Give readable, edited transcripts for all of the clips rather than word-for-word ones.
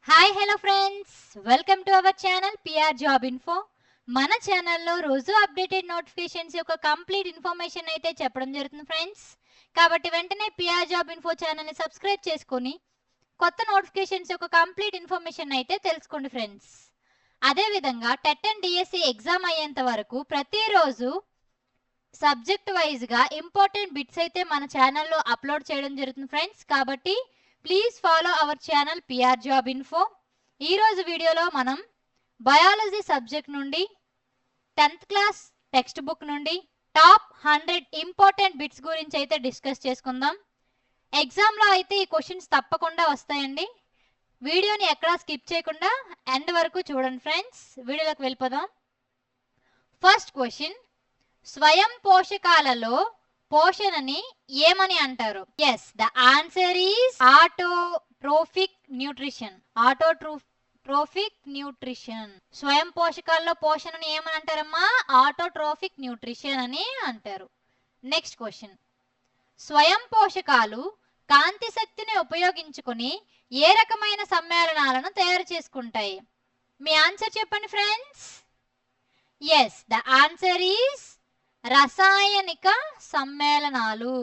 Hi hello friends, welcome to our channel PR job info. మన ఛానల్లో రోజు updated notifications యొక్క కంప్లీట్ ఇన్ఫర్మేషన్ అయితే చెప్పడం జరుగుతుంది ఫ్రెండ్స్. కాబట్టి వెంటనే పిఆర్ జాబ్ ఇన్ఫో ఛానల్ని సబ్స్క్రైబ్ చేసుకొని కొత్త నోటిఫికేషన్స్ యొక్క కంప్లీట్ ఇన్ఫర్మేషన్ అయితే తెలుసుకోండి ఫ్రెండ్స్. అదేవిధంగా టెట్ అండ్ డిఎస్సి ఎగ్జామ్ అయ్యేంత వరకు ప్రతిరోజు సబ్జెక్ట్ వైజ్గా ఇంపార్టెంట్ బిట్స్ అయితే మన ఛానల్లో అప్లోడ్ చేయడం జరుగుతుంది ఫ్రెండ్స్. కాబట్టి please follow our channel PR job info. ఈరోజు వీడియోలో మనం బయాలజీ సబ్జెక్ట్ నుండి 10th క్లాస్ టెక్స్ట్ బుక్ నుండి టాప్ 100 ఇంపార్టెంట్ బిట్స్ గురించి అయితే డిస్కస్ చేసుకుందాం. ఎగ్జామ్లో అయితే ఈ క్వశ్చన్స్ తప్పకుండా వస్తాయండి. వీడియోని ఎక్కడా స్కిప్ చేయకుండా ఎండ్ వరకు చూడండి ఫ్రెండ్స్. వీడియోలోకి వెళ్ళిపోదాం. ఫస్ట్ క్వశ్చన్, స్వయం పోషకాలలో పోషణని ఏమని అంటారు? Yes, the answer is autotrophic nutrition. Autotrophic nutrition. స్వయం పోషకాల్లో పోషణని ఏమని అంటారమ్మా? ఆటోట్రోఫిక్ న్యూట్రిషన్ అని అంటారు. నెక్స్ట్ క్వశ్చన్, స్వయం పోషకాలు కాంతి శక్తిని ఉపయోగించుకొని ఏ రకమైన సమ్మేళనాలను తయారు చేసుకుంటాయి? మీ ఆన్సర్ చెప్పండి friends. Yes, the answer is రసాయనిక సమ్మేళనాలు.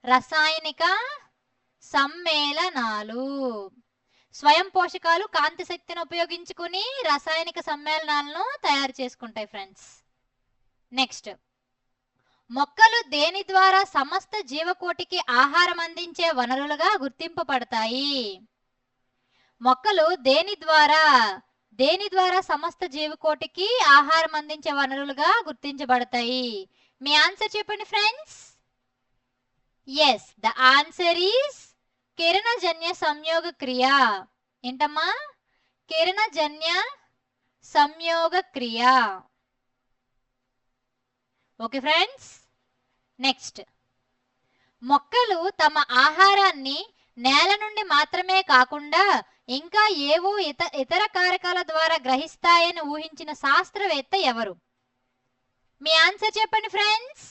రసాయనిక సమ్మేళనాలు. స్వయం పోషకాలు కాంతి శక్తిని ఉపయోగించుకుని రసాయనిక సమ్మేళనాలను తయారు చేసుకుంటాయి ఫ్రెండ్స్. నెక్స్ట్, మొక్కలు దేని ద్వారా సమస్త జీవకోటికి ఆహారం అందించే వనరులుగా గుర్తింపబడతాయి? మొక్కలు దేని ద్వారా సమస్త జీవకోటికి ఆహారం అందించే వనరులుగా గుర్తించబడతాయి? మీ ఆన్సర్ చెప్పండి friends. Yes, the answer is కిరణజన్య సంయోగ క్రియ. ఏంటమ్మా? కిరణజన్య సంయోగ క్రియ. Okay friends. నెక్స్ట్, మొక్కలు తమ ఆహారాన్ని నేల నుండి మాత్రమే కాకుండా ఇంకా ఏవో ఇతర కారకాల ద్వారా గ్రహిస్తాయని ఊహించిన శాస్త్రవేత్త ఎవరు? మీ ఆన్సర్ చెప్పండి friends.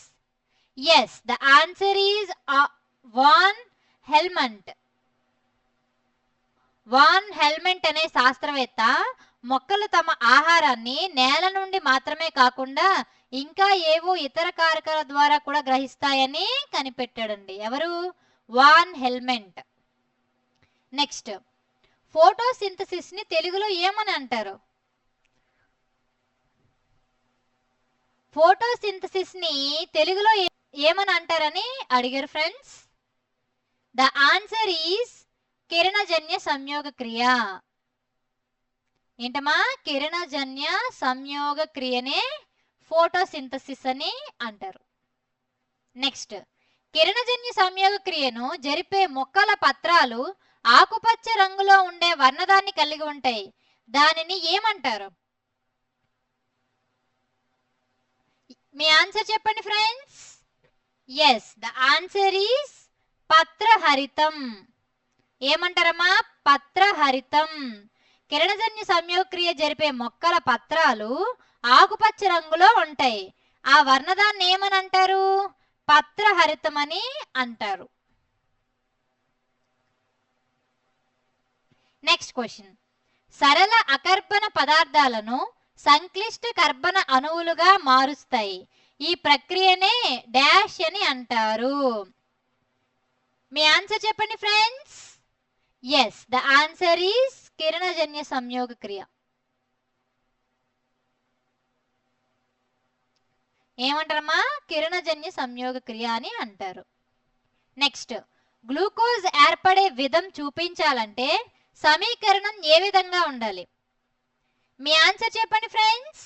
Yes, the answer is van Helmont. Van Helmont అనే శాస్త్రవేత్త మొక్కలు తమ ఆహారాన్ని నేల నుండి మాత్రమే కాకుండా ఇంకా ఏవో ఇతర కారకాల ద్వారా కూడా గ్రహిస్తాయని కనిపెట్టాడండి. ఎవరు? Van helmet. నెక్స్ట్, ఫోటోసింథసిస్ ని తెలుగులో ఏమని అంటారు? ఫోటోసింథసిస్ ని తెలుగులో ఏమని అంటారని అడిగారు ఫ్రెండ్స్. ద ఆన్సర్ ఈస్ కిరణజన్య సంయోగ క్రియ. ఏంటమ్మా? కిరణజన్య సంయోగ క్రియనే ఫోటోసింథసిస్ అని అంటారు. నెక్స్ట్, కిరణజన్య సంయోగ క్రియను జరిపే మొక్కల పత్రాలు ఆకుపచ్చ రంగులో ఉండే వర్ణదాన్ని కలిగి ఉంటాయి. దానిని ఏమంటారు? మీ ఆన్సర్ చెప్పండి friends. Yes, the answer is పత్రహరితం. ఏమంటారమ్మా? పత్రహరితం. కిరణజన్య సంయోగక్రియ జరిపే మొక్కల పత్రాలు ఆకుపచ్చ రంగులో ఉంటాయి. ఆ వర్ణదాన్ని ఏమని అంటారు? పత్రహరితం అని అంటారు. నెక్స్ట్ క్వశ్చన్, సరళ అకర్బన పదార్థాలను సంక్లిష్ట కర్బన అణువులుగా మారుస్తాయి. ఈ ప్రక్రియనే డాష్ అని అంటారు. మీ ఆన్సర్ చెప్పండి friends. Yes, the answer is కిరణజన్య సంయోగ క్రియ. ఏమంటారమ్మా? కిరణజన్య సంయోగ క్రియ అని అంటారు. నెక్స్ట్, గ్లూకోజ్ ఏర్పడే విధం చూపించాలంటే సమీకరణం ఏ విధంగా ఉండాలి? మీ ఆన్సర్ చెప్పండి friends.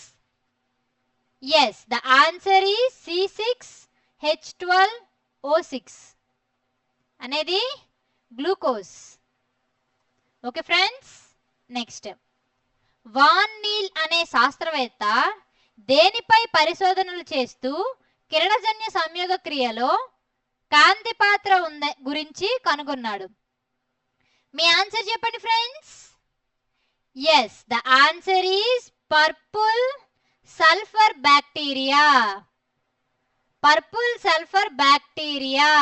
Yes, the answer is C6H12O6 అనేది glucose. Okay friends. Next, Van Niel అనే శాస్త్రవేత్త దేనిపై పరిశోధనలు చేస్తూ కిరణజన్య సంయోగ క్రియలో కాంతి పాత్ర గురించి కనుగొన్నాడు? మీ ఆన్సర్ చెప్పండి friends. Yes, the answer is purple sulphur bacteria. Purple sulphur bacteria.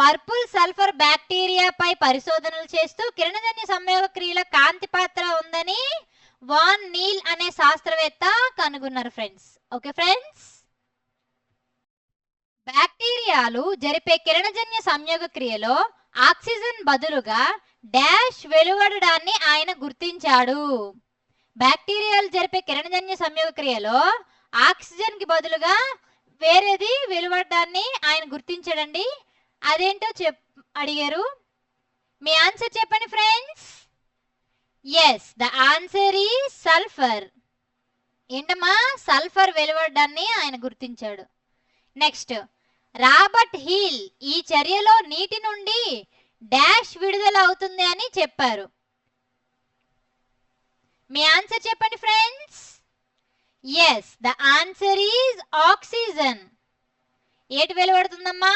Purple sulphur బ్యాక్టీరియాపై పరిశోధనలు చేస్తూ కిరణజన్య సంయోగ క్రియలో కాంతి పాత్ర ఉందని వాన్ నీల్ అనే శాస్త్రవేత్త కనుగొన్నారు ఫ్రెండ్స్. ఓకే ఫ్రెండ్స్, బ్యాక్టీరియాలు జరిపే కిరణజన్య సంయోగ క్రియలో ఆక్సిజన్ బదులుగా డాష్ వెలువడడాన్ని ఆయన గుర్తించాడు. బ్యాక్టీరియాలు జరిపే కిరణజన్య సంయోగ క్రియలో ఆక్సిజన్ కి బదులుగా వేరేది వెలువడడాన్ని ఆయన గుర్తించాడండి. అదేంటో అడిగారు. మీ ఆన్సర్ చెప్పండి friends. Yes, the answer is sulphur. ఏంటమ్మా, సల్ఫర్ వెలువడడాన్ని ఆయన గుర్తించాడు. నెక్స్ట్, రాబర్ట్ హీల్ ఈ చర్యలో నీటి నుండి డాష్ విడుదల అవుతుంది అని చెప్పారు. మీ ఆన్సర్ చెప్పండి friends. Yes, the answer is oxygen. ఏటి వెలువడుతుందమ్మా,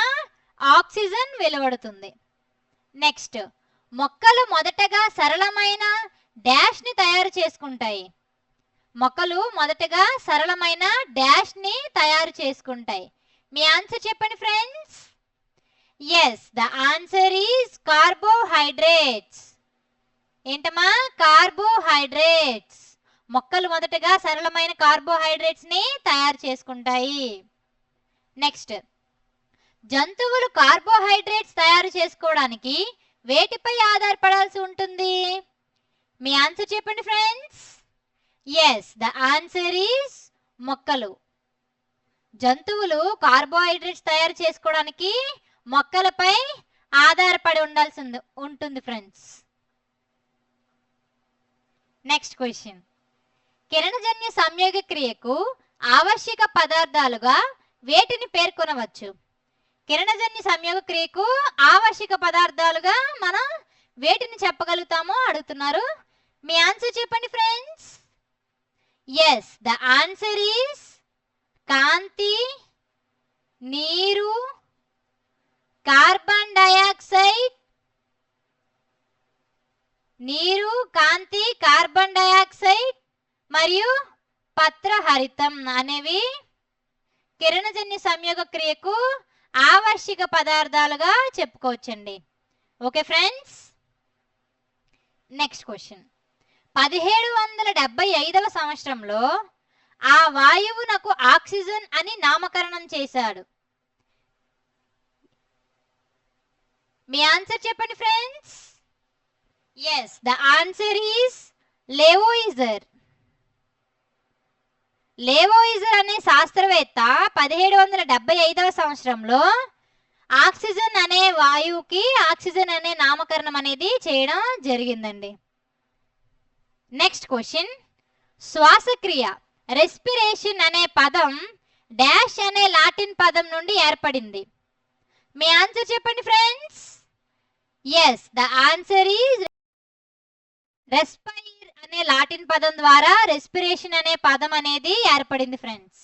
ఆక్సిజన్ వెలువడుతుంది. నెక్స్ట్, మొక్కలు మొదటగా సరళమైన డాష్ ని తయారు చేసుకుంటాయి. మొక్కలు మొదటగా సరళమైన డాష్ ని తయారు చేసుకుంటాయి. మీ ఆన్సర్ చెప్పండి friends. Yes, the answer is carbohydrates. ఏంటమ్మా, కార్బోహైడ్రేట్స్. మొక్కలు మొదటగా సరళమైన కార్బోహైడ్రేట్స్ ని తయారు చేసుకుంటాయి. నెక్స్ట్, జంతువులు కార్బోహైడ్రేట్స్ తయారు చేసుకోవడానికి వేటిపై ఆధారపడాల్సి ఉంటుంది? మీ ఆన్సర్ చెప్పండి friends. Yes, the answer is మొక్కలు. జంతువులు కార్బోహైడ్రేట్స్ తయారు చేసుకోవడానికి మొక్కలపై ఆధారపడి ఉండాల్సి ఉంటుంది ఫ్రెండ్స్. నెక్స్ట్ క్వశ్చన్, కిరణజన్య సంయోగ క్రియకు ఆవశ్యక పదార్థాలుగా వేటిని పేర్కొనవచ్చు? కిరణజన్య సంయోగ క్రియకు ఆవశ్యక పదార్థాలుగా మనం వేటిని చెప్పగలుగుతామో అడుగుతున్నారు. మీ ఆన్సర్ చెప్పండి friends. Yes, the answer is కాంతి, నీరు, కార్బన్ డయాక్సైడ్, నీరు, కాంతి, కార్బన్ డయాక్సైడ్ మరియు పత్రహరితం అనేవి కిరణజన్య సంయోగ క్రియకు ఆవశ్యక పదార్థాలుగా చెప్పుకోవచ్చండి. Okay friends. నెక్స్ట్ క్వశ్చన్, 1775వ సంవత్సరంలో ఆ వాయువునకు ఆక్సిజన్ అని నామకరణం చేశాడు. మీ ఆన్సర్ చెప్పండి friends. Yes, the answer is Lavoisier. Lavoisier అనే శాస్త్రవేత్త 1775వ సంవత్సరంలో ఆక్సిజన్ అనే వాయువుకి ఆక్సిజన్ అనే నామకరణం అనేది చేయడం జరిగిందండి. నెక్స్ట్ క్వశ్చన్, శ్వాసక్రియ రెస్పిరేషన్ అనే పదం డాష్ అనే లాటిన్ పదం నుండి ఏర్పడింది. మీ ఆన్సర్ చెప్పండి friends. Yes, the answer is respire అనే లాటిన్ పదం ద్వారా రెస్పిరేషన్ అనే పదం అనేది ఏర్పడింది ఫ్రెండ్స్.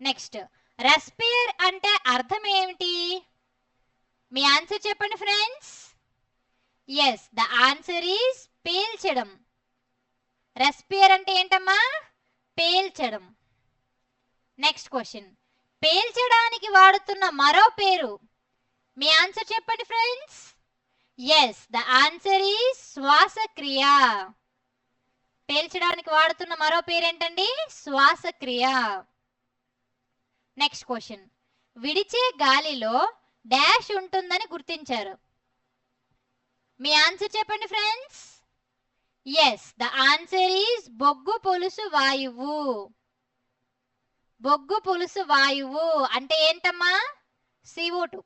నెక్స్ట్, రెస్పియర్ అంటే అర్థం ఏమిటి? మీ ఆన్సర్ చెప్పండి friends. Yes, the answer is పీల్చడం. రెస్పియర్ అంటే ఏంటమ్మా, పీల్చడం. నెక్స్ట్ క్వశ్చన్, పీల్చడానికి వాడుతున్న మరో పేరు. మీ ఆన్సర్ చెప్పండి friends. Yes, the answer is శ్వాసక్రియ. పీల్చడానికి వాడుతున్న మరో పేరు ఏంటండి, శ్వాసక్రియ. నెక్స్ట్ క్వశ్చన్, విడిచే గాలిలో డాష్ ఉంటుందని గుర్తించారు. మీ ఆన్సర్ చెప్పండి friends. Yes, the answer is బొగ్గు పులుసు వాయువు. బొగ్గు పులుసు వాయువు అంటే ఏంటమ్మా, CO2.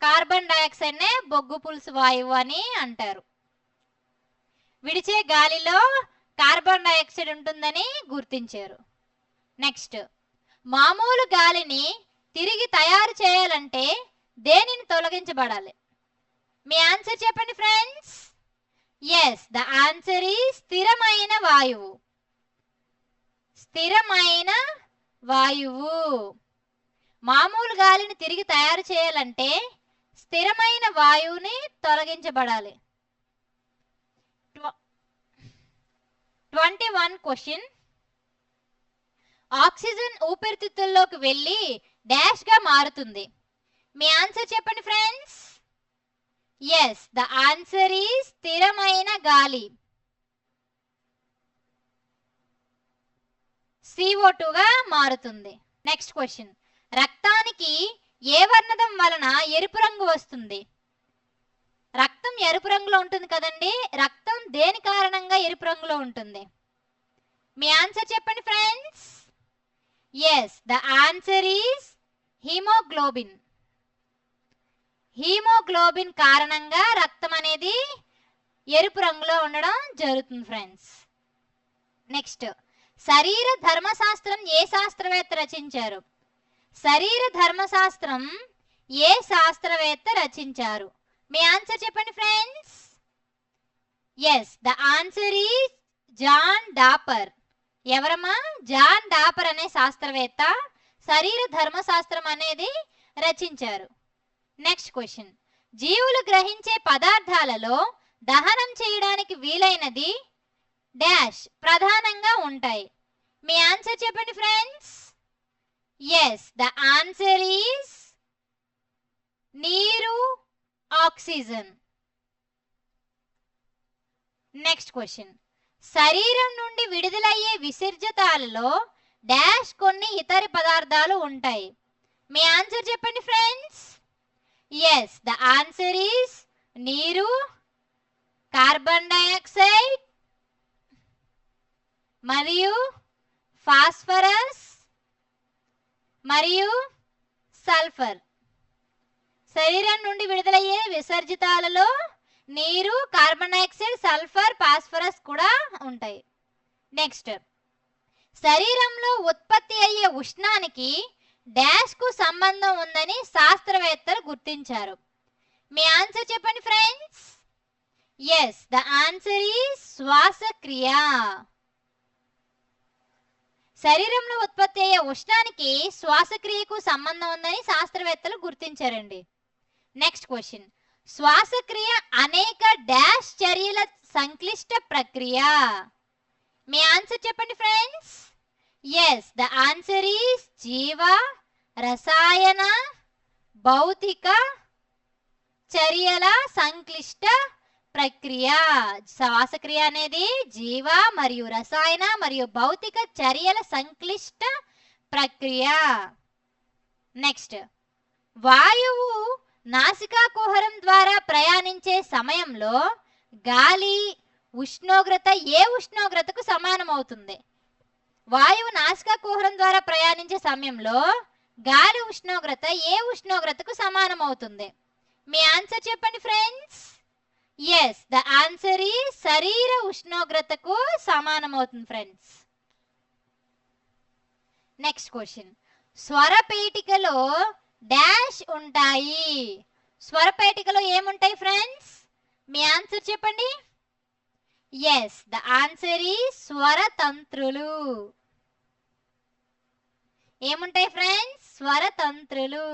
కార్బన్ డయాక్సైడ్ నే బొగ్గు పులుసు వాయువు అని అంటారు. విడిచే గాలిలో కార్బన్ డయాక్సైడ్ ఉంటుందని గుర్తించారు. నెక్స్ట్, మామూలు గాలిని తిరిగి తయారు చేయాలంటే దేనిని తొలగించబడాలి? మీ ఆన్సర్ చెప్పండి friends. Yes, the answer is స్థిరమైన వాయువు. స్థిరమైన వాయువు. మామూలు గాలిని తిరిగి తయారు చేయాలంటే స్థిరమైన వాయువుని తొలగించబడాలి. 21 క్వశ్చన్, ఆక్సిజన్ ఊపిరితిత్తుల్లోకి వెళ్ళి డాష్ గా మారుతుంది. మీ ఆన్సర్ చెప్పండి friends. Yes, the answer is స్థిరమైన గాలి, CO2 గా మారుతుంది. నెక్స్ట్ క్వశ్చన్, రక్తానికి ఏ వర్ణదం వలన ఎరుపు రంగు వస్తుంది? రక్తం ఎరుపు రంగులో ఉంటుంది కదండి, రక్తం దేని కారణంగా ఎరుపు రంగులో ఉంటుంది? మీ ఆన్సర్ చెప్పండి friends. Yes, the answer is haemoglobin. Haemoglobin కారణంగా రక్తం అనేది ఎరుపు రంగులో ఉండడం జరుగుతుంది ఫ్రెండ్స్. నెక్స్ట్, శరీర ధర్మశాస్త్రం ఏ శాస్త్రవేత్త రచించారు? శరీర ధర్మశాస్త్రం ఏ శాస్త్రవేత్త రచించారు? మీ ఆన్సర్ చెప్పండి friends. Yes, the answer is John Draper. ఎవరమ్మా? జాన్ డాపర్ అనే శాస్త్రవేత్త శరీర ధర్మశాస్త్రం అనేది రచించారు. నెక్స్ట్ క్వశ్చన్, జీవులు గ్రహించే పదార్థాలలో దహనం చేయడానికి వీలైనది డాష్ ప్రధానంగా ఉంటాయి. మీ ఆన్సర్ చెప్పండి friends. Yes, the answer is నీరు, ఆక్సిజన్. నెక్స్ట్ క్వశ్చన్, శరీరం నుండి విడుదలయ్యే విసర్జితాలలో డాష్ కొన్ని ఇతర పదార్థాలు ఉంటాయి. మీ ఆన్సర్ చెప్పండి friends. Yes, the answer is నీరు, కార్బన్ డయాక్సైడ్ మరియు ఫాస్ఫరస్ మరియు సల్ఫర్. శరీరం నుండి విడుదలయ్యే విసర్జితాలలో నీరు, కార్బన్ డయాక్సైడ్, సల్ఫర్, ఫాస్ఫరస్ కూడా ఉంటాయి. నెక్స్ట్, శరీరంలో ఉత్పత్తి అయ్యే ఉష్ణానికి డాష్ కు సంబంధం ఉందని శాస్త్రవేత్తలు గుర్తించారు. మీ ఆన్సర్ చెప్పండి friends. Yes, the answer is శ్వాసక్రియ. శరీరంలో ఉత్పత్తి అయ్యే ఉష్ణానికి శ్వాసక్రియకు సంబంధం ఉందని శాస్త్రవేత్తలు గుర్తించారండి. నెక్స్ట్ క్వశ్చన్, శ్వాసక్రియ అనేక డాష్ చర్యల సంక్లిష్ట ప్రక్రియ. మీ ఆన్సర్ చెప్పండి friends. Yes, the answer is జీవ, రసాయన, భౌతిక చర్యల సంక్లిష్ట ప్రక్రియ. శ్వాసక్రియ అనేది జీవ మరియు రసాయన మరియు భౌతిక చర్యల సంక్లిష్ట ప్రక్రియ. నెక్స్ట్, వాయువు నాసికా కుహరం ద్వారా ప్రయాణించే సమయంలో గాలి ఉష్ణోగ్రత ఏ ఉష్ణోగ్రతకు సమానమవుతుంది? వాయువు నాసికా కుహరం ద్వారా ప్రయాణించే సమయంలో గాలి ఉష్ణోగ్రత ఏ ఉష్ణోగ్రతకు సమానమవుతుంది? మీ ఆన్సర్ చెప్పండి friends. Yes, the answer is శరీర ఉష్ణోగ్రతకు సమానమవుతుంది ఫ్రెండ్స్. నెక్స్ట్ క్వశ్చన్, స్వరపేటికలో డాష్ ఉంటాయి. స్వరపేటికలో ఏముంటాయి ఫ్రెండ్స్? మీ ఆన్సర్ చెప్పండి. ఎస్, ద ఆన్సర్ ఈస్ స్వరతంత్రులు. ఏముంటాయి ఫ్రెండ్స్? స్వరతంత్రులు.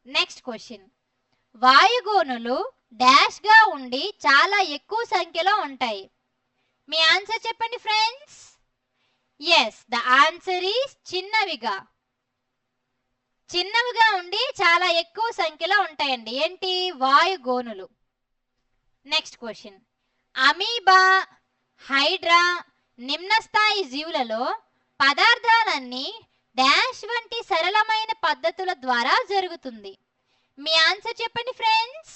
నెక్స్ట్ క్వశ్చన్, వాయుగోనులు డాష్ గా ఉండి చాలా ఎక్కువ సంఖ్యలో ఉంటాయి. మీ ఆన్సర్ చెప్పండి friends. Yes, the answer is చిన్నవిగా. చిన్నవిగా ఉండి చాలా ఎక్కువ సంఖ్యలో ఉంటాయండి. ఏంటి? వాయుగోనులు. నెక్స్ట్ క్వశ్చన్, అమీబా, హైడ్రా, నిమ్న స్థాయి జీవులలో పదార్థాలన్నీ డాష్ వంటి సరళమైన పద్ధతుల ద్వారా జరుగుతుంది. మీ ఆన్సర్ చెప్పండి friends.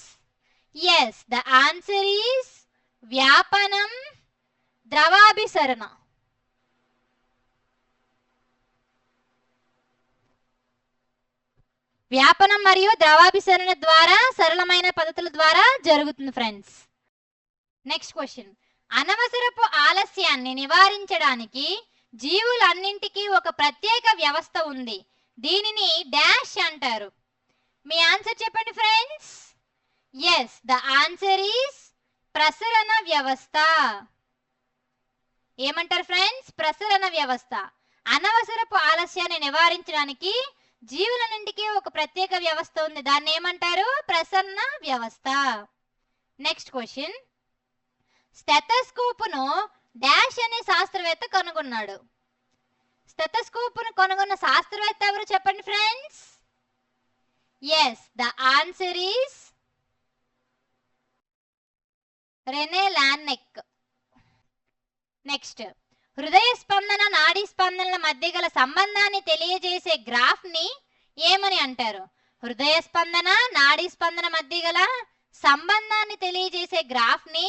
Yes, the answer is వ్యాపనం, ద్రవాభిసరణ. వ్యాపనం మరియు ద్రవాభిసరణ ద్వారా సరళమైన పద్ధతుల ద్వారా జరుగుతుంది ఫ్రెండ్స్. నెక్స్ట్ క్వశ్చన్, అనవసరపు ఆలస్యాన్ని నివారించడానికి జీవులన్నింటికీ ఒక ప్రత్యేక వ్యవస్థ ఉంది. దీనిని డాష్ అంటారు. మీ ఆన్సర్ చెప్పండి friends. Yes, the answer is ప్రసరణ వ్యవస్థ. ఏమంటారు ఫ్రెండ్స్? ప్రసరణ వ్యవస్థ. అనవసరపు ఆలస్యాన్ని నివారించడానికి జీవులన్నింటికీ ఒక ప్రత్యేక వ్యవస్థ ఉంది. దాన్ని ఏమంటారు? ప్రసరణ వ్యవస్థ. నెక్స్ట్ క్వశ్చన్, స్టెథోస్కోపును డాష్ అనే శాస్త్రవేత్త కనుగొన్నాడు. స్టెథోస్కోప్ను కనుగొన్న శాస్త్రవేత్త ఎవరు చెప్పండి friends? Yes, the answer is Rene Laennec. Next, హృదయ స్పందన నాడీ స్పందనల మధ్య గల సంబంధాన్ని తెలియజేసే గ్రాఫ్ ని ఏమని అంటారు? హృదయ స్పందన నాడీ స్పందన మధ్య గల సంబంధాన్ని తెలియజేసే గ్రాఫ్ ని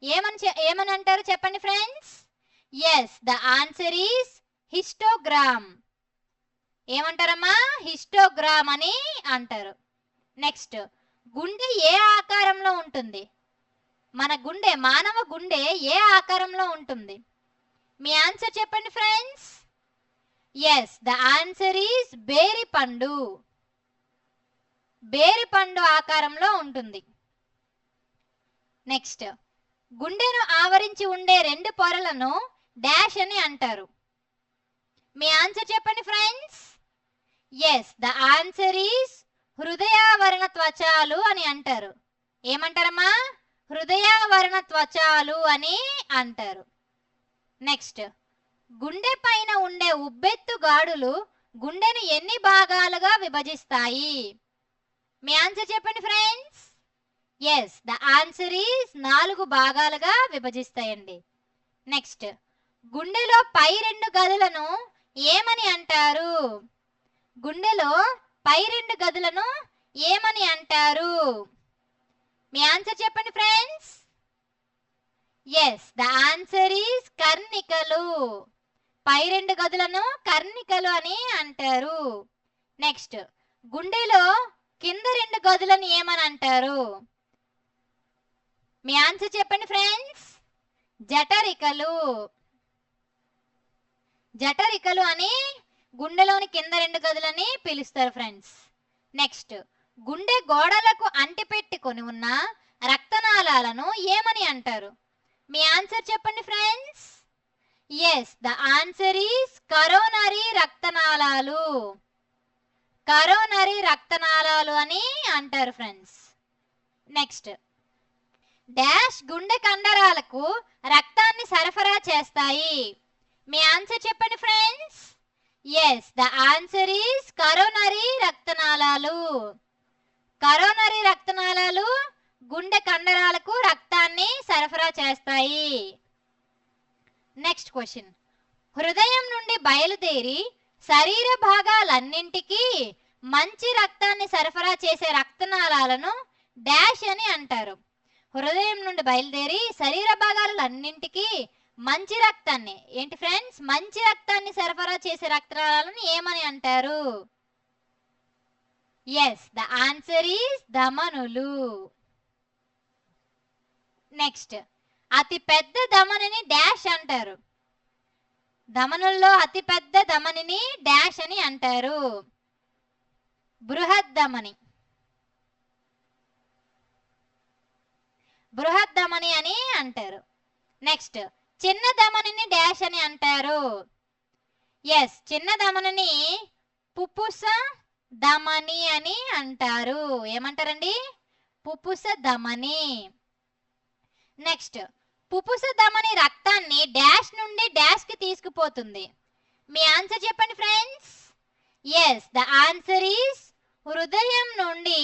ఏమని అంటారు చెప్పండి friends? Yes, the answer is histogram. ఏమంటారమ్మా? హిస్టోగ్రామ్ అని అంటారు. నెక్స్ట్, గుండె ఏ ఆకారంలో ఉంటుంది? మన గుండె, మానవ గుండె ఏ ఆకారంలో ఉంటుంది? మీ ఆన్సర్ చెప్పండి friends. Yes, the answer is బేరిపండు. బేరిపండు ఆకారంలో ఉంటుంది. నెక్స్ట్, గుండెను ఆవరించి ఉండే రెండు పొరలను డాష్ అని అంటారు. మీ ఆన్సర్ చెప్పండి friends. Yes, the answer is హృదయావరణ త్వచాలు అని అంటారు. ఏమంటారమ్మా? హృదయావరణ త్వచాలు అని అంటారు. నెక్స్ట్, గుండె పైన ఉండే ఉబ్బెత్తు గాడులు గుండెను ఎన్ని భాగాలుగా విభజిస్తాయి? మీ ఆన్సర్ చెప్పండి friends. Yes, the answer is 4 భాగాలుగా విభజిస్తాయండి. నెక్స్ట్, గుండెలో పై 2 గదులను ఏమని అంటారు? గుండెలో పై 2 గదులను ఏమని అంటారు? మీ ఆన్సర్ చెప్పండి friends. Yes, the answer is కర్ణికలు. పై 2 గదులను కర్ణికలు అని అంటారు. నెక్స్ట్, గుండెలో కింద 2 గదులను ఏమని అంటారు? మీ ఆన్సర్ చెప్పండి ఫ్రెండ్స్. జఠరికలు. జఠరికలు అని గుండెలోని కింద 2 గదులని పిలుస్తారు ఫ్రెండ్స్. నెక్స్ట్, గుండె గోడలకు అంటిపెట్టుకొని ఉన్న రక్తనాళాలను ఏమని అంటారు? మీ ఆన్సర్ చెప్పండి friends. Yes, the answer is coronary రక్తనాళాలు. కరోనరీ రక్తనాళాలు అని అంటారు ఫ్రెండ్స్. నెక్స్ట్, డాష్ గుండె కండరాలకు రక్తాన్ని సరఫరా చేస్తాయి. మీ ఆన్సర్ చెప్పండి friends. Yes, the answer is coronary రక్తనాళాలు. కరోనరీ రక్తనాళాలు గుండె కండరాలకు రక్తాన్ని సరఫరా చేస్తాయి. నెక్స్ట్ క్వశ్చన్, హృదయం నుండి బయలుదేరి శరీర భాగాలన్నింటికీ మంచి రక్తాన్ని సరఫరా చేసే రక్తనాళాలను డాష్ అని అంటారు. హృదయం నుండి బయలుదేరి శరీర భాగాలన్నింటికీ మంచి రక్తాన్ని, ఏంటి ఫ్రెండ్స్? మంచి రక్తాన్ని సరఫరా చేసే రక్తనాళాలను ఏమని అంటారు? ఎస్, ద ఆన్సర్ ఈస్ ధమనులు. నెక్స్ట్, అతి పెద్ద ధమనిని డాష్ అంటారు. ధమనుల్లో అతి పెద్ద ధమనిని డాష్ అని అంటారు. బృహద్దమని. బృహద్దమని అని అంటారు. నెక్స్ట్, చిన్న ధమనిని డాష్ అని అంటారు. ఎస్, చిన్న ధమనిని పుప్పుస ధమని అని అంటారు. ఏమంటారండి? పుప్పుస ధమని. నెక్స్ట్, పుప్పుస ధమని రక్తాన్ని డాష్ నుండి డాష్ కి తీసుకుపోతుంది. మీ ఆన్సర్ చెప్పండి friends. Yes, the answer is హృదయం నుండి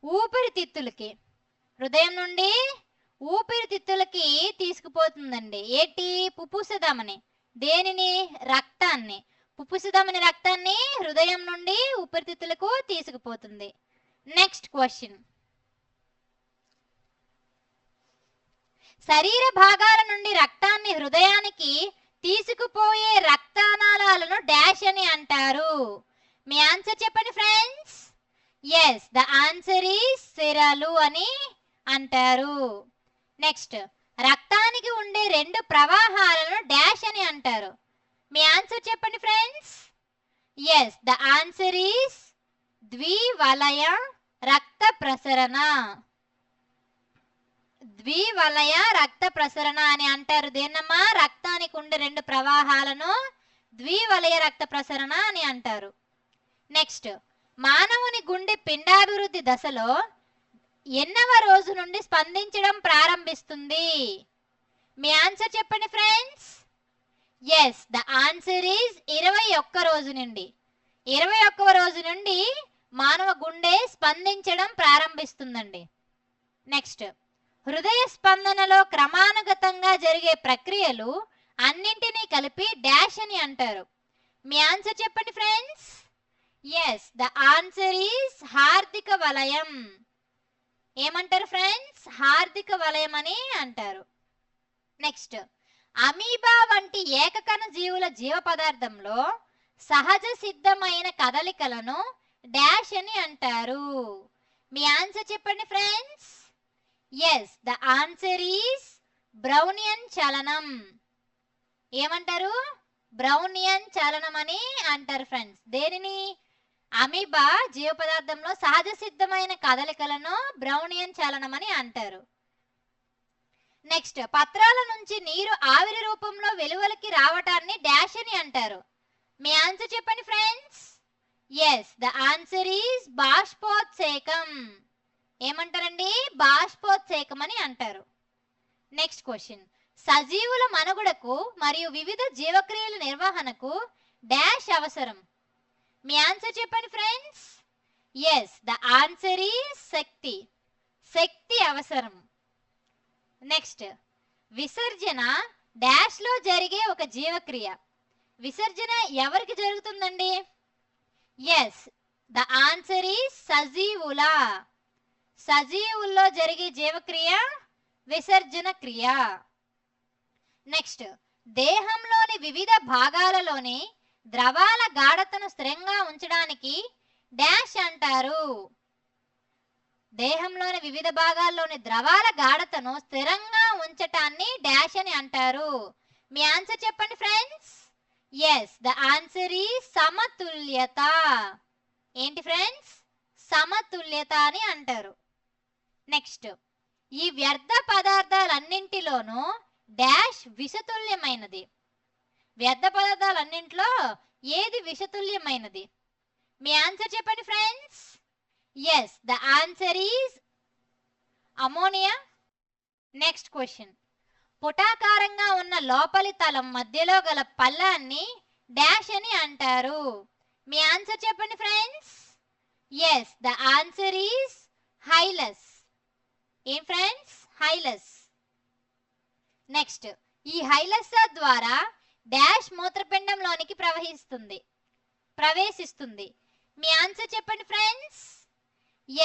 ఊపిరితిత్తులకి. హృదయం నుండి ఊపిరితిత్తులకి తీసుకుపోతుందండి. ఏంటి? పుప్పుస ధమని. దేనిని? రక్తాన్ని. పుప్పుస ధమని రక్తాన్ని హృదయం నుండి ఊపిరితిత్తులకు తీసుకుపోతుంది. నెక్స్ట్ క్వశ్చన్, శరీర భాగాల నుండి రక్తాన్ని హృదయానికి తీసుకుపోయే రక్తనాళాలను డాష్ అని అంటారు. మీ ఆన్సర్ చెప్పండి friends. Yes, the answer is సిరలు అని అంటారు. నెక్స్ట్, రక్తానికి ఉండే 2 ప్రవాహాలను డాష్ అని అంటారు. మీ ఆన్సర్ చెప్పండి friends. Yes, the answer is ద్వివలయ రక్త ప్రసరణ. ద్వివలయ రక్త ప్రసరణ అని అంటారు. దేన్నమ్మా? రక్తానికి ఉండే 2 ప్రవాహాలను ద్వివలయ రక్త ప్రసరణ అని అంటారు. నెక్స్ట్, మానవుని గుండె పిండాభివృద్ధి దశలో ఎన్నవ రోజు నుండి స్పందించడం ప్రారంభిస్తుంది? మీ ఆన్సర్ చెప్పండి friends. Yes, the answer is 21 రోజు నుండి. 21వ రోజు నుండి మానవ గుండె స్పందించడం ప్రారంభిస్తుందండి. నెక్స్ట్, హృదయ స్పందనలో క్రమానుగతంగా జరిగే ప్రక్రియలు అన్నింటినీ కలిపి డాష్ అని అంటారు. మీ ఆన్సర్ చెప్పండి friends. Yes, the answer is హార్దిక వలయం. ఏమంటారు ఫ్రెండ్స్? హార్దిక వలయం అని అంటారు. నెక్స్ట్, అమీబా వంటి ఏకకణ జీవుల జీవ పదార్థంలో సహజ సిద్ధమైన కదలికలను డాష్ అని అంటారు. మీ ఆన్సర్ చెప్పండి friends. Yes, the answer is Brownian చలనం. ఏమంటారు? బ్రౌనియన్ చలనం అని అంటారు ఫ్రెండ్స్. దేనిని? అమీబా జీవ పదార్థంలో సహజ సిద్ధమైన కదలికలను బ్రౌనియన్ చలనం అని అంటారు. నెక్స్ట్, పత్రాల నుంచి నీరు ఆవిరి రూపంలో వెలువలకి రావటాన్ని డాష్ అని అంటారు. మీ ఆన్సర్ చెప్పండి friends. Yes, the answer is బాష్పోత్సేకం. ఏమంటారండి? బాష్పోత్సేకం అని అంటారు. నెక్స్ట్ క్వశ్చన్, సజీవుల మనుగడకు మరియు వివిధ జీవక్రియల నిర్వహణకు డాష్ అవసరం. మీ ఆన్సర్ చెప్పండి friends. Yes, the answer is శక్తి. శక్తి అవసరం. నెక్స్ట్, విసర్జన డాష్ లో జరిగే ఒక జీవక్రియ. విసర్జన ఎవరికి జరుగుతుందండి? ఎస్, ద ఆన్సర్ ఈజ్ సజీవుల. సజీవుల్లో జరిగే జీవక్రియ విసర్జన క్రియ. నెక్స్ట్, దేహంలోని వివిధ భాగాలలోని ద్రవాల గాఢతను స్థిరంగా ఉంచడానికి డాష్ అంటారు. దేహంలోని వివిధ భాగాల్లోని ద్రవాల గాఢతను స్థిరంగా ఉంచటాన్ని డాష్ అని అంటారు. మీ ఆన్సర్ చెప్పండి friends. Yes, the answer is సమతుల్యత. ఏంటి ఫ్రెండ్స్? సమతుల్యత అని అంటారు. నెక్స్ట్, ఈ వ్యర్థ పదార్థాలన్నింటిలోనూ డాష్ విషతుల్యమైనది. వ్యర్థ పదార్థాలన్నింటిలో ఏది విషతుల్యమైనది? మీ ఆన్సర్ చెప్పండి friends. Yes, the answer is ammonia. Next question, పుటాకారంగా ఉన్న లోపలి తలం మధ్యలో గల పల్లాన్ని డాష్ అని అంటారు. మీ ఆన్సర్ చెప్పండి friends. Yes, the answer is hilus. ఏం ఫ్రెండ్స్? హైలస్. నెక్స్ట్, ఈ హైలస్ ద్వారా డాష్ మూత్రపిండంలోనికి ప్రవేశిస్తుంది. మీ ఆన్సర్ చెప్పండి friends.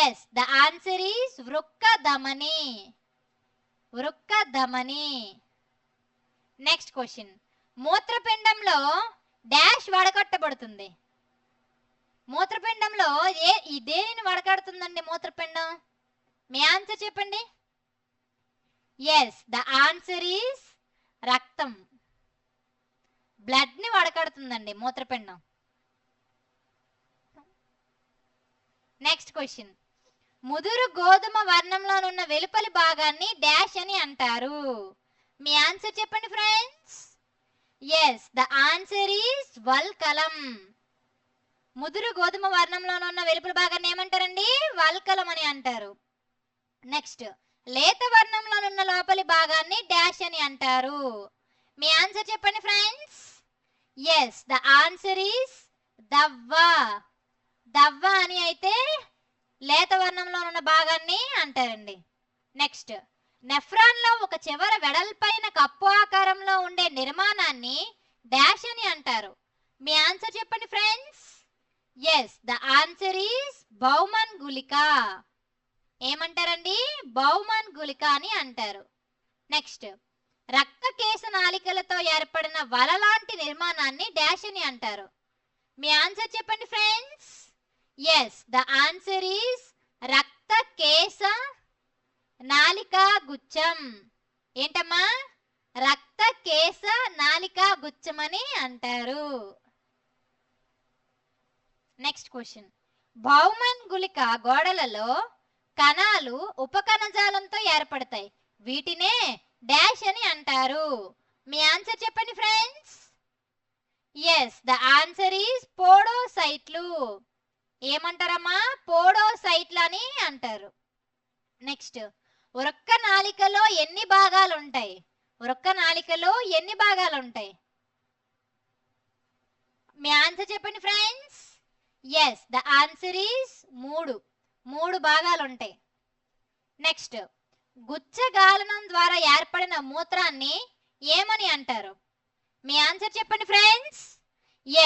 Yes, the answer is వృక్క ధమని. వృక్క ధమని. నెక్స్ట్ క్వశ్చన్, మూత్రపిండంలో డాష్ వడకట్టబడుతుంది. మూత్రపిండంలో దేనిని వడకడుతుందండి మూత్రపిండం? మీ ఆన్సర్ చెప్పండి. ఎస్, ద ఆన్సర్ ఈజ్ రక్తం. బ్లడ్ ని వడకడుతుందండి మూత్రపిండం. నెక్స్ట్ క్వశ్చన్, ముదురు గోధుమ వర్ణంలోనున్న వెలుపలి భాగాన్ని డాష్ అని అంటారు. మీ ఆన్సర్ చెప్పండి friends. Yes, the answer is వల్కలం. ముదురు గోధుమ వర్ణంలోనున్న వెలుపలి భాగాన్ని ఏమంటారండి? వల్కలం అని అంటారు. నెక్స్ట్, లేత వర్ణంలోనున్న లోపలి భాగాన్ని డాష్ అని అంటారు. మీ ఆన్సర్ చెప్పండి friends. Yes, the answer is దవ్వ. దవ్వ అని అయితే లేత వర్ణంలో ఉన్న భాగాన్ని అంటారండి. నెక్స్ట్, నెఫ్రాన్ లో ఒక చివర వెడల్పైన కప్పు ఆకారంలో ఉండే నిర్మాణాన్ని డాష్ అని అంటారు. మీ ఆన్సర్ చెప్పండి friends. Yes, the answer is Bowman గుళిక. ఏమంటారండి? బౌమన్ గుళిక అని అంటారు. నెక్స్ట్, రక్త కేశ నాళికలతో ఏర్పడిన వల లాంటి నిర్మాణాన్ని డాష్ అని అంటారు. మీ ఆన్సర్ చెప్పండి friends. Yes, the answer is రక్త కేశ నాళికా గుచ్చం. ఏంటమ్మా? రక్త కేశ నాళికా గుచ్చం అని అంటారు. నెక్స్ట్ క్వశ్చన్, బౌమన్ గుళిక గోడలలో కణాలు ఉపకణజాలంతో ఏర్పడతాయి. వీటినే డాష్ అని అంటారు. మీ ఆన్సర్ చెప్పండి friends. Yes, the answer is పోడోసైట్లు. ఏమంటారమ్మా? పోడోసైట్లు అని అంటారు. నెక్స్ట్, వృక్క నాళికలో ఎన్ని భాగాలు ఉంటాయి? వృక్క నాళికలో ఎన్ని భాగాలు ఉంటాయి? మీ ఆన్సర్ చెప్పండి friends. Yes, the answer is 3 భాగాలు ఉంటాయి. నెక్స్ట్, గుచ్చగాలనం ద్వారా ఏర్పడిన మూత్రాన్ని ఏమని అంటారు? మీ ఆన్సర్ చెప్పండి friends.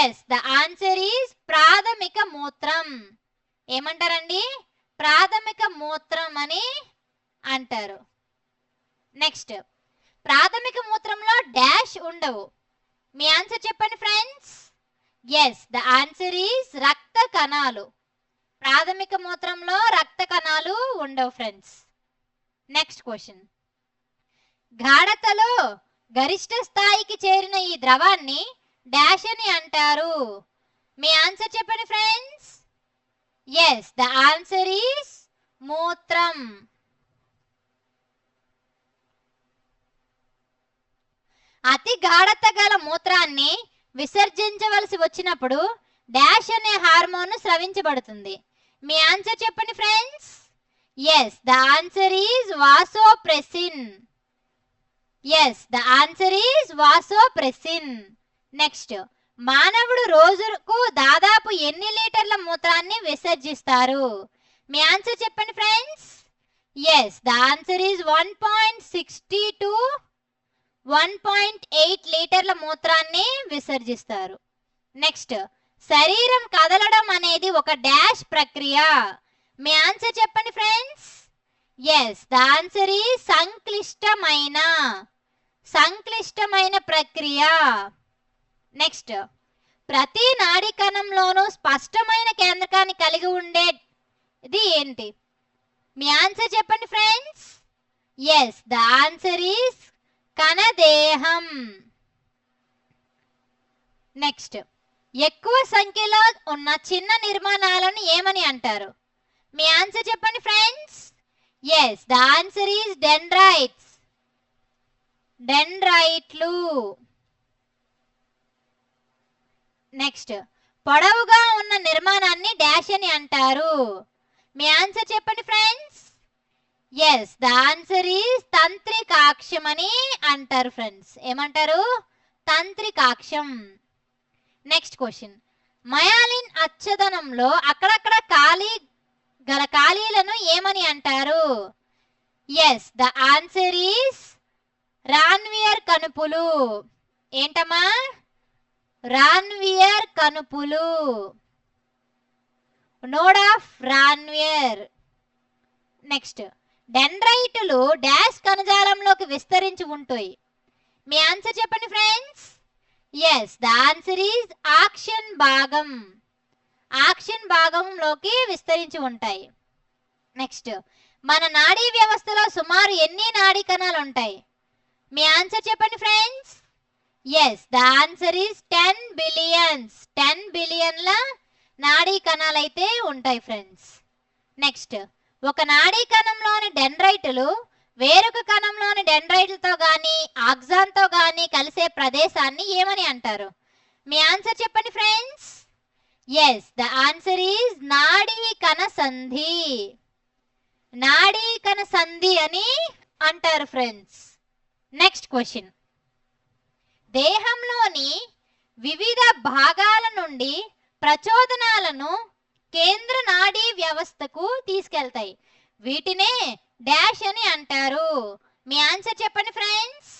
Yes, the answer is ప్రాథమిక మూత్రం. ఏమంటారండి? ప్రాథమిక మూత్రం అని అంటారు. నెక్స్ట్, ప్రాథమిక మూత్రంలో డాష్ ఉండవు. మీ ఆన్సర్ చెప్పండి friends. Yes, the answer is రక్త కణాలు. ప్రాథమిక మూత్రంలో రక్త కణాలు ఉండవు ఫ్రెండ్స్. నెక్స్ట్ క్వశ్చన్, గాఢతలో గరిష్ట స్థాయికి చేరిన ఈ ద్రవాన్ని డాష్ అని అంటారు. మీ ఆన్సర్ చెప్పండి friends. Yes, the answer is మూత్రం. అతి గాఢత గల మూత్రాన్ని విసర్జించవలసి వచ్చినప్పుడు డాష్ అనే హార్మోన్ స్రవించబడుతుంది. మీ ఆన్సర్ చెప్పండి friends. Yes, the answer is vasopressin. Yes, the answer is vasopressin. Next, మానవుడు రోజుకు దాదాపు ఎన్ని లీటర్ల మూత్రాన్ని విసర్జిస్తారు? మీ ఆన్సర్ చెప్పండి friends. Yes, the answer is 1.60 to 1.8 లీటర్ల మూత్రాన్ని విసర్జిస్తారు. నెక్స్ట్, శరీరం కదలడం అనేది ఒక డాష్ ప్రక్రియ. మీ ఆన్సర్ చెప్పండి friends. Yes, the answer is సంక్లిష్టమైన ప్రక్రియ. నెక్స్ట్, ప్రతి నాడీ కణంలోనూ స్పష్టమైన కేంద్రకాన్ని కలిగి ఉండేది ఏంటి? మీ ఆన్సర్ చెప్పండి friends. Yes, the answer is కణదేహం. నెక్స్ట్, ఎక్కువ సంఖ్యలో ఉన్న చిన్న నిర్మాణాలను ఏమని అంటారు? మీ ఆన్సర్ చెప్పండి friends. Yes, the answer is డెండ్రైట్లు. నెక్స్ట్, పొడవుగా ఉన్న నిర్మాణాన్ని డాష్ అని అంటారు. మీ ఆన్సర్ చెప్పండి friends. Yes, the answer is తంత్రికాక్షం అని అంటారు ఫ్రెండ్స్. ఏమంటారు? తంత్రికాక్షం. నెక్స్ట్ క్వశ్చన్, మయాలిన్ అచ్చదనంలో అక్కడక్కడ ఖాళీలను ఏమని అంటారు? Yes, the answer is Ranvier కణుపులు. ఏంటమ్మా? రాన్వియర్ కణుపులు. Node of Ranvier. నెక్స్ట్, డెండ్రైట్లు డాష్ కణజాలంలోకి విస్తరించి ఉంటాయి. మీ ఆన్సర్ చెప్పండి friends. Yes, the answer is axon భాగంలోకి విస్తరించి ఉంటాయి. నెక్స్ట్, మన నాడీ వ్యవస్థలో సుమారు ఎన్ని నాడీ కణాలు ఉంటాయి? మీ ఆన్సర్ చెప్పండి friends. Yes, the answer is 10 billions. 10 బిలియన్ల నాడీ కణాలు అయితే ఉంటాయి ఫ్రెండ్స్. నెక్స్ట్, ఒక నాడీ కణంలోని డెండ్రైట్లు వేరొక కణంలోని డెండ్రైట్లతో గాని ఆక్సాన్తో గాని కలిసే ప్రదేశాన్ని ఏమని అంటారు? మీ ఆన్సర్ చెప్పండి friends. Yes, the answer is నాడీ కణ సంధి అని అంటారు ఫ్రెండ్స్. నెక్స్ట్ క్వశ్చన్, దేహంలోని వివిధ భాగాల నుండి ప్రచోదనాలను కేంద్ర నాడీ వ్యవస్థకు తీసుకెళ్తాయి. వీటినే డాష్ అని అంటారు. మీ ఆన్సర్ చెప్పండి friends.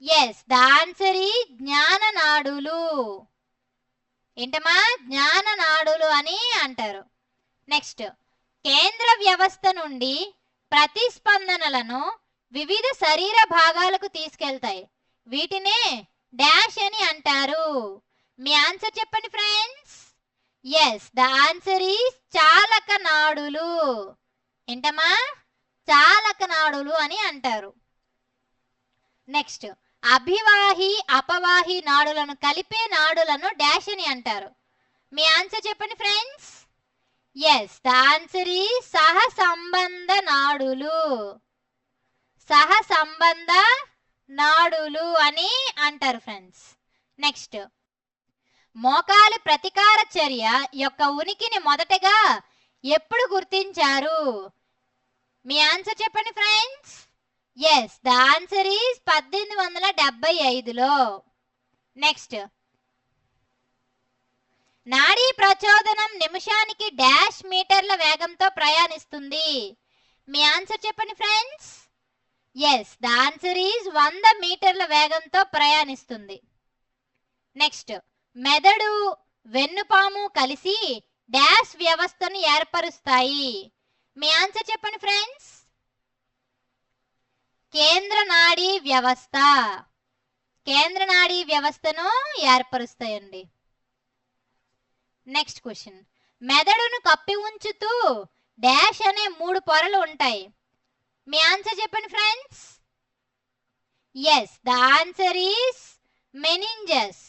Yes, the answer is జ్ఞాననాడులు. ఏంటమ్మా? జ్ఞాననాడులు అని అంటారు. నెక్స్ట్, కేంద్ర వ్యవస్థ నుండి ప్రతిస్పందనలను వివిధ శరీర భాగాలకు తీసుకెళ్తాయి. వీటినే డాష్ అని అంటారు. మీ ఆన్సర్ చెప్పండి friends. Yes, the answer is చాలక నాడులు. ఏంటమ్మా? చాలక నాడులు అని అంటారు. నెక్స్ట్, అభివాహి అపవాహి నాడులను కలిపే నాడులను డాష్ అని అంటారు. మీ ఆన్సర్ చెప్పండి friends. Yes, the answer is సహసంబంధ నాడులు అని అంటారు ఫ్రెండ్స్. నెక్స్ట్, మోకాలు ప్రతికార చర్య యొక్క ఉనికిని మొదటగా ఎప్పుడు గుర్తించారు? మీ ఆన్సర్ చెప్పండి friends. Yes, the answer is 1875లో. నెక్స్ట్, నాడీ ప్రచోదనం నిమిషానికి డాష్ మీటర్ల వేగంతో ప్రయాణిస్తుంది. మీ ఆన్సర్ చెప్పండి friends. Yes, the answer is 100 మీటర్ల వేగంతో ప్రయాణిస్తుంది. నెక్స్ట్, మెదడు వెన్నుపాము కలిసి డాష్ వ్యవస్థను ఏర్పరుస్తాయి. మీ ఆన్సర్ చెప్పండి ఫ్రెండ్స్. కేంద్ర నాడీ వ్యవస్థ. కేంద్ర నాడీ వ్యవస్థను ఏర్పరుస్తాయండి. నెక్స్ట్ క్వశ్చన్, మెదడును కప్పి ఉంచుతూ డాష్ అనే 3 పొరలు ఉంటాయి. మీ ఆన్సర్ చెప్పండి friends. Yes, the answer is meninges.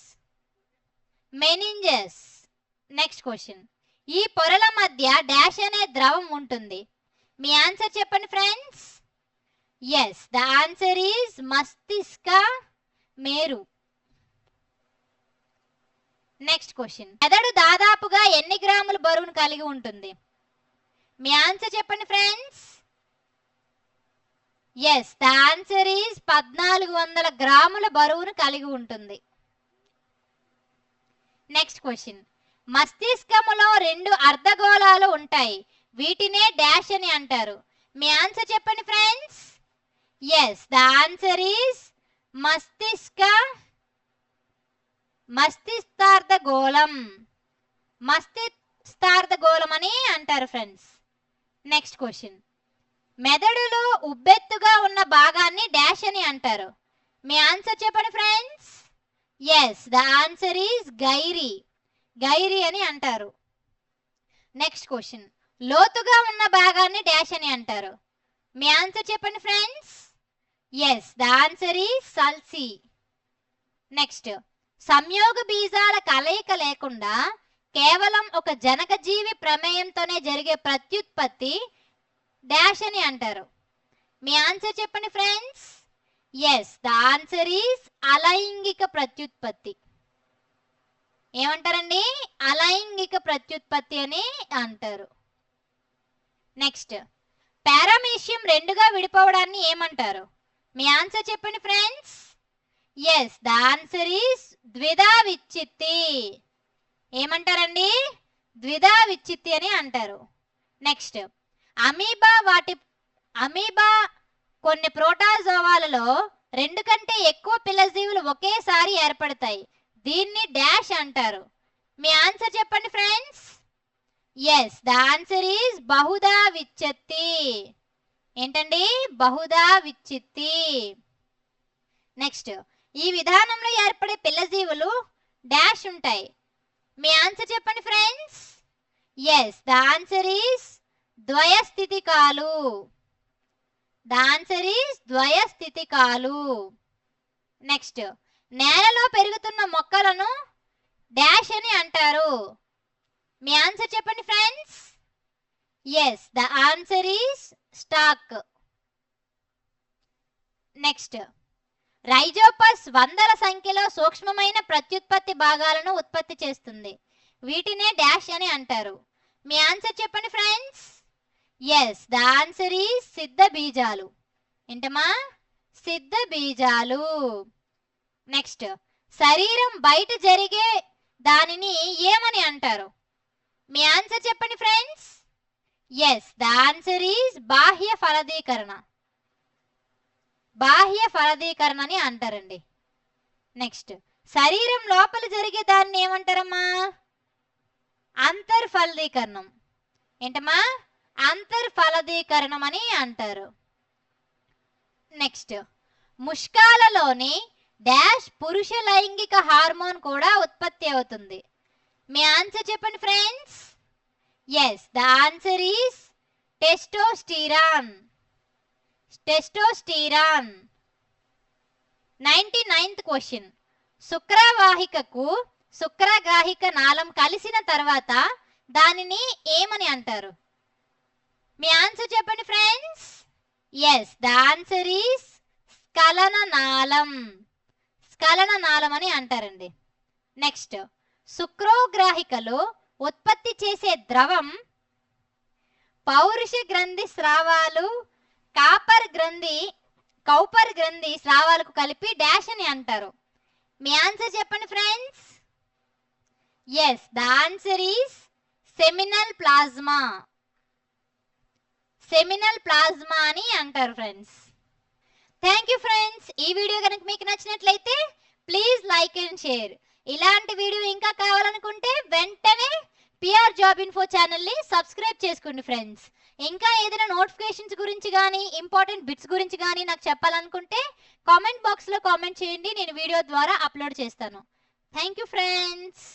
Meninges. Next question, ఈ పొరల మధ్య డాష్ అనే ద్రవం ఉంటుంది. మీ ఆన్సర్ చెప్పండి friends. Yes, the answer is మస్తిష్క మేరు. నెక్స్ట్ క్వశ్చన్, మెదడు దాదాపుగా ఎన్ని గ్రాముల బరువును కలిగి ఉంటుంది? మీ ఆన్సర్ చెప్పండి friends. Yes, the answer is 1400 గ్రాముల బరువును కలిగి ఉంటుంది. నెక్స్ట్ క్వశ్చన్, మస్తిష్కములో 2 అర్ధగోళాలు ఉంటాయి. వీటినే డాష్ అని అంటారు. మీ ఆన్సర్ చెప్పండి friends. Yes, the answer is మస్తిష్కార్ధగోళం. మస్తిష్కార్ధగోళం అని అంటారు ఫ్రెండ్స్. నెక్స్ట్ క్వశ్చన్, మెదడులో ఉబ్బెత్తుగా ఉన్న భాగాన్ని డాష్ అని అంటారు. మీ ఆన్సర్ చెప్పండి friends. Yes, the answer is గైరీ. గైరీ అని అంటారు. నెక్స్ట్ క్వశ్చన్, లోతుగా ఉన్న భాగాన్ని డాష్ అని అంటారు. మీ ఆన్సర్ చెప్పండి friends. Yes, the answer is సల్సీ. నెక్స్ట్, సంయోగ బీజాల కలయిక లేకుండా కేవలం ఒక జనకజీవి ప్రమేయంతోనే జరిగే ప్రత్యుత్పత్తి డాష్ అని అంటారు. మీ ఆన్సర్ చెప్పండి friends. Yes, the answer is అలైంగిక ప్రత్యుత్పత్తి. ఏమంటారండి? అలైంగిక ప్రత్యుత్పత్తి అని అంటారు. నెక్స్ట్, పారామీషియం 2గా విడిపోవడాన్ని ఏమంటారు? మీ ఆన్సర్ చెప్పండి friends. Yes, the answer is ద్విధా విచ్చిత్తి. ఏమంటారండి? ద్విధా విచ్చిత్తి అని అంటారు. నెక్స్ట్, అమీబా కొన్ని ప్రోటోజోవాలలో 2 కంటే ఎక్కువ పిల్లజీవులు ఒకేసారి ఏర్పడతాయి. దీన్ని డాష్ అంటారు. మీ ఆన్సర్ చెప్పండి friends. Yes, the answer is బహుదా విచ్చిత్తి. ఏంటండి? బహుదా విచ్చిత్తి. నెక్స్ట్, ఈ విధానంలో ఏర్పడే పిల్లజీవులు డాష్ ఉంటాయి. మీ ఆన్సర్ చెప్పండి friends. Yes, the answer is ద్వయస్థితికాలు. ద ఆన్సర్ ఈస్ ద్వయస్థితికాలు. నెక్స్ట్, నేలలో పెరుగుతున్న మొక్కలను డాష్ అని అంటారు. మీ ఆన్సర్ చెప్పండి friends. Yes, the answer is stock. Next, Rhizopus వందల సంఖ్యలో సూక్ష్మమైన ప్రత్యుత్పత్తి భాగాలను ఉత్పత్తి చేస్తుంది. వీటినే డాష్ అని అంటారు. మీ ఆన్సర్ చెప్పండి friends. Yes, the answer is సిద్ధ బీజాలు. ఏంటమ్మా? సిద్ధ బీజాలు. నెక్స్ట్, శరీరం బయట జరిగే దానిని ఏమని అంటారు? మీ ఆన్సర్ చెప్పండి friends. Yes, the answer is బాహ్య ఫలదీకరణ. బాహ్య ఫలదీకరణ అని అంటారండి. నెక్స్ట్, శరీరం లోపల జరిగే దాన్ని ఏమంటారమ్మా? అంతర్ఫలదీకరణం. ఏంటమ్మా? అంతర్ఫలదీకరణం అని అంటారు. నెక్స్ట్, ముష్కాలలోని డాష్ పురుష లైంగిక హార్మోన్ కూడా ఉత్పత్తి అవుతుంది. మీ ఆన్సర్ చెప్పండి friends. Yes, the answer is testosterone. Testosterone. 99th question, శుక్రవాహికకు శుక్రగ్రాహిక నాళం కలిసిన తర్వాత దానిని ఏమని అంటారు? మీ ఆన్సర్ చెప్పండి friends. Yes, the answer is స్ఖలన నాళం. స్ఖలన నాళం అని అంటారండి. నెక్స్ట్, శుక్రోగ్రాహికలో ఉత్పత్తి చేసే ద్రవం పౌరుష గ్రంథి స్రావాలు కౌపర్ గ్రంథి స్రావాలకు కలిపి డాష్ అని అంటారు. మీ ఆన్సర్ చెప్పండి friends. Yes, the answer is seminal plasma. Seminal plasma అని అంటారు ఫ్రెండ్స్. Thank you friends. ఈ వీడియో కనుక మీకు నచ్చినట్లయితే ప్లీజ్ లైక్ అండ్ షేర్. ఇలాంటి వీడియో ఇంకా కావాలనుకుంటే వెంటనే పిఆర్ జాబ్ ఇన్ఫో ఛానల్ని సబ్స్క్రైబ్ చేసుకోండి ఫ్రెండ్స్. ఇంకా ఏదైనా నోటిఫికేషన్స్ గురించి కానీ ఇంపార్టెంట్ బిట్స్ గురించి కానీ నాకు చెప్పాలనుకుంటే కామెంట్ బాక్స్లో కామెంట్ చేయండి, నేను వీడియో ద్వారా అప్లోడ్ చేస్తాను. Thank you friends.